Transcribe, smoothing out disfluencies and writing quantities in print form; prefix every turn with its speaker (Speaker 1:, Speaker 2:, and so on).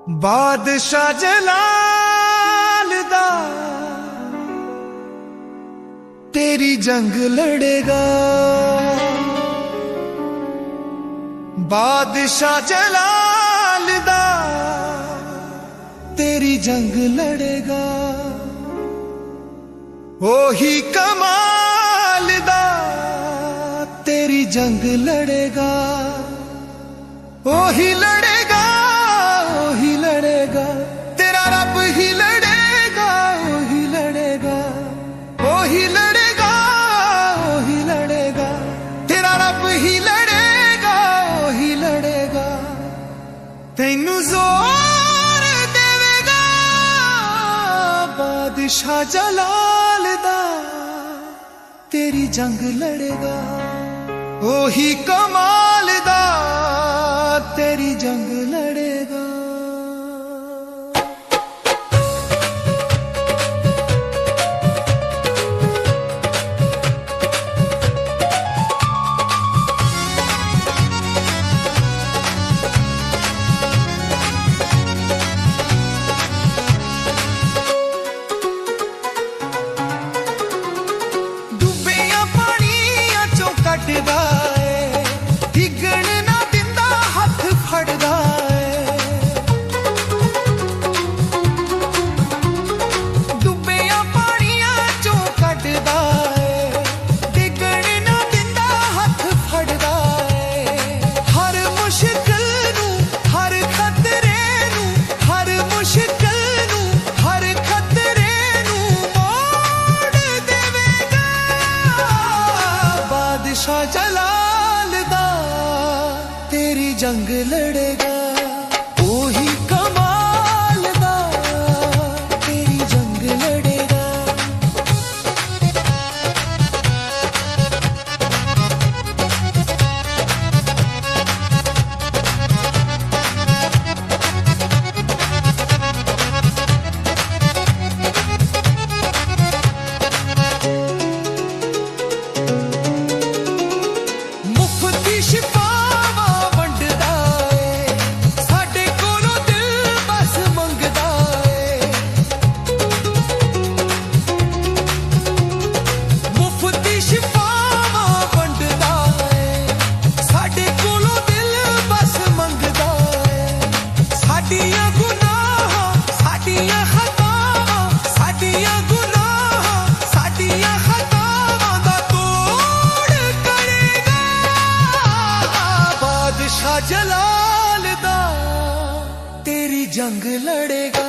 Speaker 1: बादशाह जलाल दा तेरी जंग लड़ेगा। बादशाह जलाल दा तेरी जंग लड़ेगा। ओही कमाल दा तेरी जंग लड़ेगा। ओही लड़ेगा, ओही लड़ेगा, तेरा रब ही लड़ेगा। ओही लड़ेगा, ओही लड़ेगा, ओही लड़ेगा, तेरा रब ही लड़ेगा। ओही लड़ेगा, तैनू जोर देवेगा। बादशाह जलाल दा तेरी जंग लड़ेगा। ओही कमाल दा तेरी जंग लड़ेगा। डुबेया पानिया चों कटदा ए, डिगण ना दिंदा हथ फड़दा ए। डुबेया पानिया चों कटदा ए, डिगण ना दिंदा हथ फड़दा ए। हर मुश्किल नू, हर खतरे नू, हर मुश्किल नू, हर खतरे नू मोड़ देवेगा। बादशाह जलाल दा तेरी जंग लड़ेगा। ओही कमाल दा तेरी जंग लड़ेगा। मुफ्ती शिफावा वंडदा ए, साडे कोलों दिल बस मंगदा ए। मुफ्ती शिफावा वंडदा ए, साडे कोलों दिल बस मंगदा ए। साडियां गुनाहां, साडियां खतावां, साडियां गुनाहां, साडियां खतावां दा तोड़ करेगा। बादशाह जलाल दा तेरी जंग लड़ेगा।